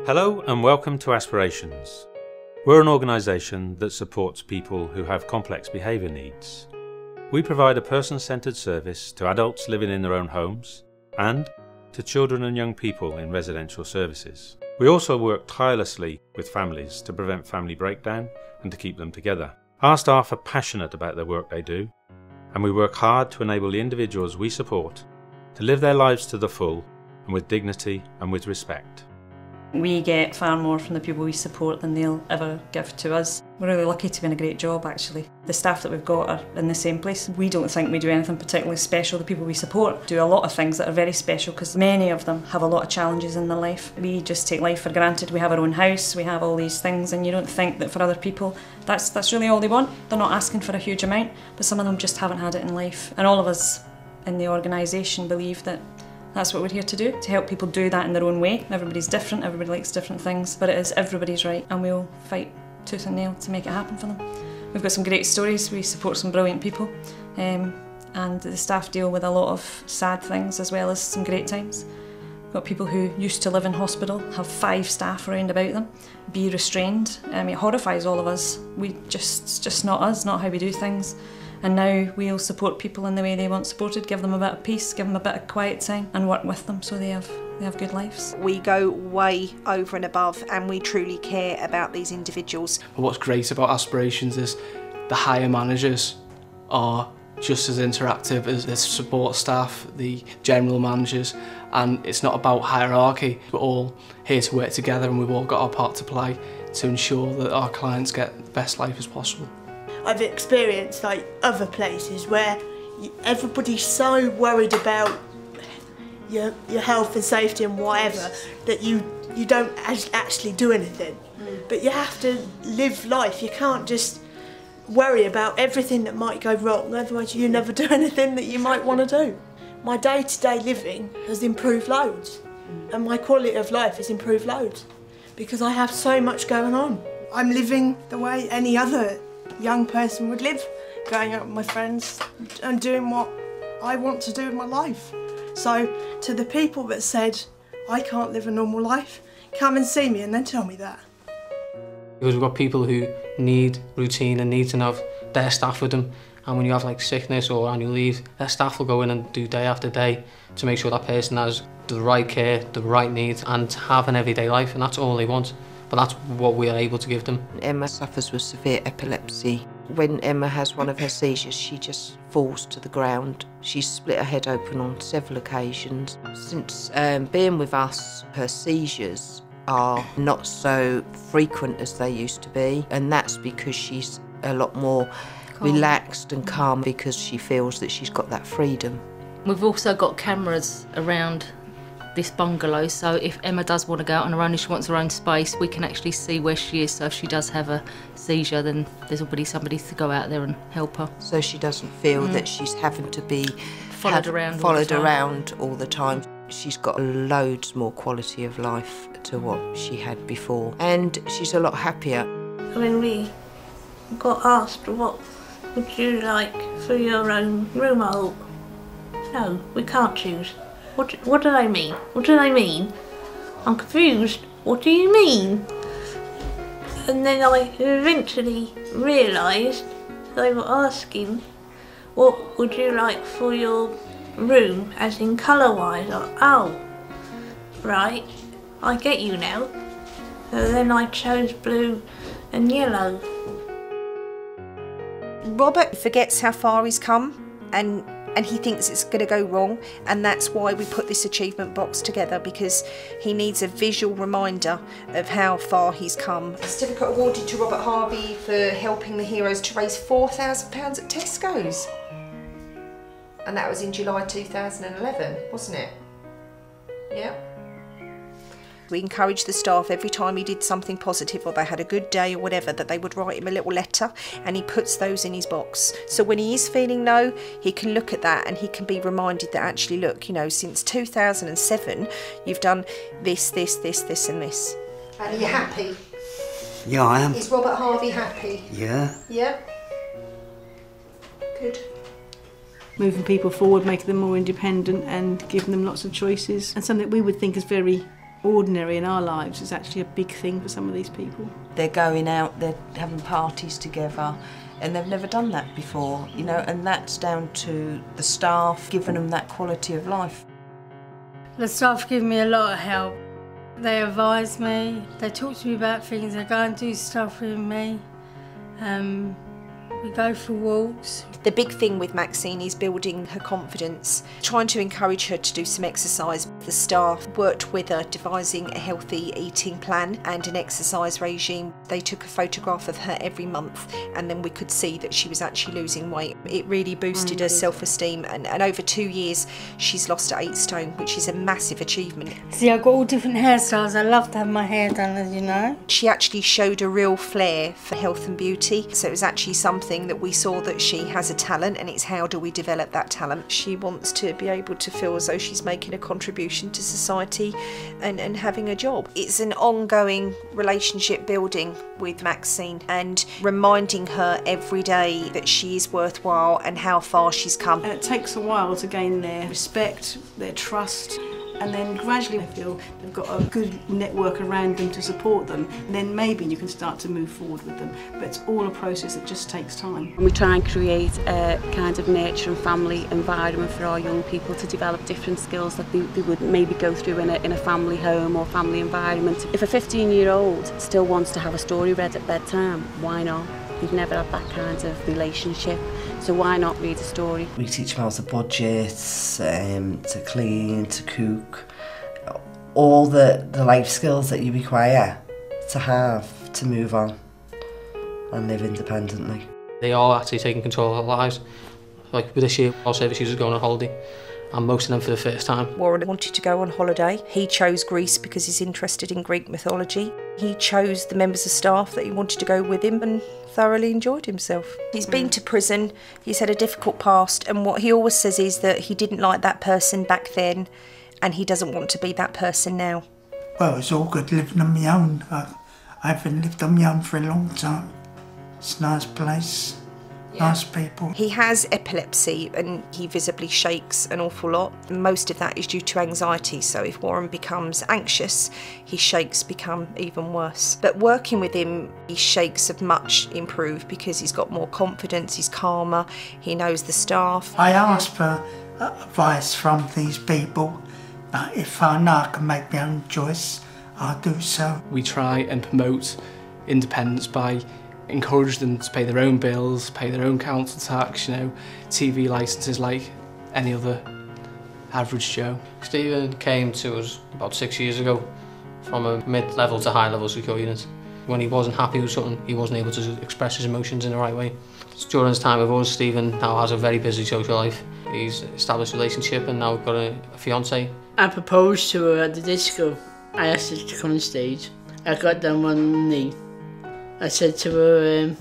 Hello and welcome to Aspirations. We're an organisation that supports people who have complex behaviour needs. We provide a person-centred service to adults living in their own homes and to children and young people in residential services. We also work tirelessly with families to prevent family breakdown and to keep them together. Our staff are passionate about the work they do, and we work hard to enable the individuals we support to live their lives to the full and with dignity and with respect. We get far more from the people we support than they'll ever give to us. We're really lucky to be in a great job, actually. The staff that we've got are in the same place. We don't think we do anything particularly special. The people we support do a lot of things that are very special because many of them have a lot of challenges in their life. We just take life for granted. We have our own house, we have all these things, and you don't think that for other people that's really all they want. They're not asking for a huge amount, but some of them just haven't had it in life. And all of us in the organisation believe that that's what we're here to do, to help people do that in their own way. Everybody's different, everybody likes different things, but it is everybody's right, and we'll fight tooth and nail to make it happen for them. We've got some great stories, we support some brilliant people, and the staff deal with a lot of sad things as well as some great times. We've got people who used to live in hospital, have 5 staff around about them, be restrained. It horrifies all of us. It's just not us, not how we do things. And now we'll support people in the way they want supported, give them a bit of peace, give them a bit of quiet time and work with them so they have good lives. We go way over and above and we truly care about these individuals. But what's great about Aspirations is the higher managers are just as interactive as the support staff, the general managers, and it's not about hierarchy. We're all here to work together and we've all got our part to play to ensure that our clients get the best life as possible. I've experienced other places where everybody's so worried about your health and safety and whatever that you don't actually do anything. But you have to live life. You can't just worry about everything that might go wrong, otherwise you never do anything that you might want to do. My day-to-day living has improved loads and my quality of life has improved loads because I have so much going on. I'm living the way any other young person would live, going out with my friends and doing what I want to do with my life. So to the people that said I can't live a normal life, come and see me and then tell me that. Because we've got people who need routine and need to have their staff with them, and when you have sickness or annual leave, their staff will go in and do day after day to make sure that person has the right care, the right needs and have an everyday life, and that's all they want. But that's what we are able to give them. Emma suffers with severe epilepsy. When Emma has one of her seizures, she just falls to the ground. She's split her head open on several occasions. Since being with us, her seizures are not so frequent as they used to be, and that's because she's a lot more relaxed and calm because she feels that she's got that freedom. We've also got cameras around this bungalow, so if Emma does want to go out on her own and she wants her own space, we can actually see where she is, so if she does have a seizure then there's already somebody to go out there and help her. So she doesn't feel that she's having to be followed around all the time. She's got loads more quality of life to what she had before, and she's a lot happier. When we got asked what would you like for your own room, no, we can't choose. What do they mean? What do they mean? I'm confused. What do you mean? And then I eventually realised they were asking, what would you like for your room, as in colour-wise? Oh, right, I get you now. So then I chose blue and yellow. Robert forgets how far he's come and he thinks it's going to go wrong, and that's why we put this achievement box together, because he needs a visual reminder of how far he's come. A certificate awarded to Robert Harvey for helping the heroes to raise £4,000 at Tesco's. And that was in July 2011, wasn't it? Yeah. We encouraged the staff every time he did something positive or they had a good day or whatever, that they would write him a little letter, and he puts those in his box. So when he is feeling low, he can look at that and he can be reminded that actually, look, since 2007 you've done this, this, this, this and this. And are you happy? Yeah, I am. Is Robert Harvey happy? Yeah. Yeah? Good. Moving people forward, making them more independent and giving them lots of choices, and something we would think is very ordinary in our lives is actually a big thing for some of these people. They're going out, they're having parties together, and they've never done that before, you know, and that's down to the staff giving them that quality of life. The staff give me a lot of help. They advise me, they talk to me about things, they go and do stuff with me. We go for walks. The big thing with Maxine is building her confidence, trying to encourage her to do some exercise. The staff worked with her devising a healthy eating plan and an exercise regime. They took a photograph of her every month and then we could see that she was actually losing weight. It really boosted her self-esteem, and over 2 years she's lost 8 stone, which is a massive achievement. See, I've got all different hairstyles. I love to have my hair done, as you know. She actually showed a real flair for health and beauty, so it was actually something that we saw that she has a talent, and it's how do we develop that talent. She wants to be able to feel as though she's making a contribution to society and having a job. It's an ongoing relationship building with Maxine and reminding her every day that she is worthwhile and how far she's come. And it takes a while to gain their respect, their trust, and then gradually they feel they've got a good network around them to support them, and then maybe you can start to move forward with them. But it's all a process that just takes time. We try and create a kind of nurture and family environment for our young people to develop different skills that they would maybe go through in a family home or family environment. If a 15-year-old still wants to have a story read at bedtime, why not? They've never had that kind of relationship, so why not read a story? We teach them how to budget, to clean, to cook, all the life skills that you require to have to move on and live independently. They are actually taking control of their lives. Like with this year, our service users are going on holiday, and most of them for the first time. Warren wanted to go on holiday. He chose Greece because he's interested in Greek mythology. He chose the members of staff that he wanted to go with him and thoroughly enjoyed himself. He's been to prison, he's had a difficult past, and what he always says is that he didn't like that person back then and he doesn't want to be that person now. Well, it's all good living on my own. I haven't lived on my own for a long time. It's a nice place. Nice people. He has epilepsy and he visibly shakes an awful lot. Most of that is due to anxiety, so if Warren becomes anxious, his shakes become even worse. But working with him, his shakes have much improved because he's got more confidence, he's calmer, he knows the staff. I ask for advice from these people, but if I know I can make my own choice, I'll do so. We try and promote independence by encourage them to pay their own bills, pay their own council tax, you know, TV licences like any other average Joe. Stephen came to us about 6 years ago from a mid-level to high-level secure unit. When he wasn't happy with something, he wasn't able to express his emotions in the right way. During his time with us, Stephen now has a very busy social life. He's established a relationship and now got a fiancée. I proposed to her at the disco. I asked her to come on stage. I got down on one knee. I said to her,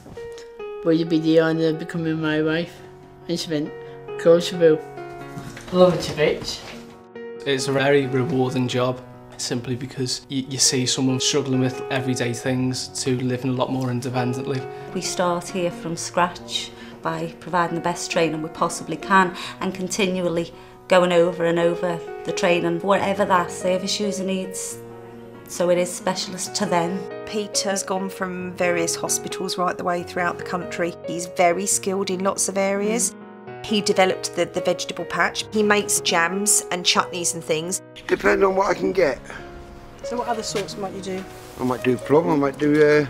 will you be the honour of becoming my wife? And she went, of course I will. Love it, bitch. It's a very rewarding job, simply because you see someone struggling with everyday things to living a lot more independently. We start here from scratch by providing the best training we possibly can and continually going over and over the training, whatever that service user needs. So it is specialist to them. Peter's gone from various hospitals right the way throughout the country. He's very skilled in lots of areas. He developed the vegetable patch. He makes jams and chutneys and things. Depending on what I can get. So what other sorts might you do? I might do plum, I might do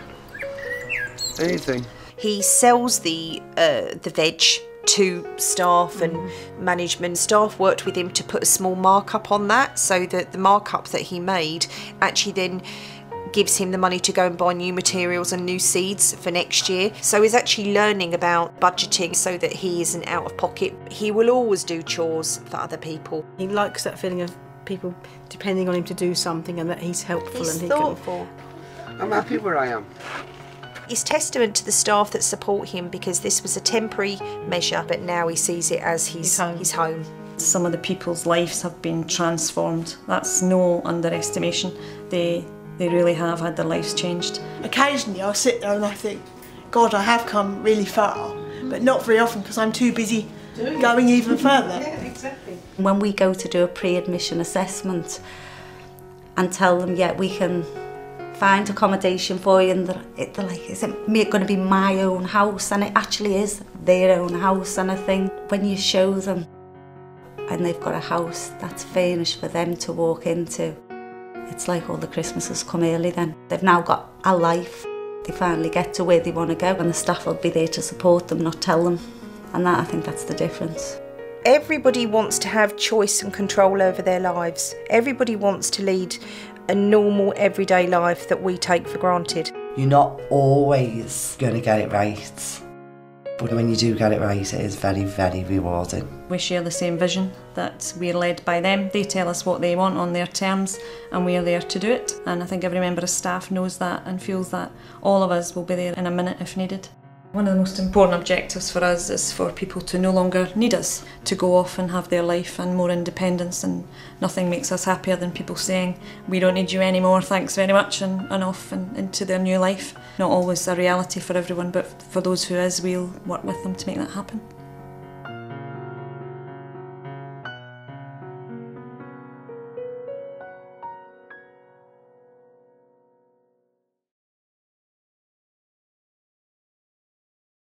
anything. He sells the veg to staff and management. Staff worked with him to put a small markup on that, so that the markup that he made actually then gives him the money to go and buy new materials and new seeds for next year. So he's actually learning about budgeting so that he isn't out of pocket. He will always do chores for other people. He likes that feeling of people depending on him to do something and that he's helpful. He's and he thoughtful. I'm happy where I am. It's testament to the staff that support him, because this was a temporary measure, but now he sees it as his home. Some of the people's lives have been transformed. That's no underestimation. They really have had their lives changed. Occasionally I'll sit there and I think, God, I have come really far, but not very often because I'm too busy going even further. Yeah, exactly. When we go to do a pre-admission assessment, and tell them, yeah, we can find accommodation for you, and they're like, is it going to be my own house? And it actually is their own house. And I think when you show them and they've got a house that's furnished for them to walk into, it's like all the Christmases come early then. They've now got a life. They finally get to where they want to go, and the staff will be there to support them, not tell them. And that, I think that's the difference. Everybody wants to have choice and control over their lives. Everybody wants to lead a normal, everyday life that we take for granted. You're not always going to get it right, but when you do get it right, it is very, very rewarding. We share the same vision, that we're led by them. They tell us what they want on their terms, and we're there to do it. And I think every member of staff knows that and feels that all of us will be there in a minute if needed. One of the most important objectives for us is for people to no longer need us, to go off and have their life and more independence, and nothing makes us happier than people saying, we don't need you anymore, thanks very much, and off and into their new life. Not always a reality for everyone, but for those who is, we'll work with them to make that happen.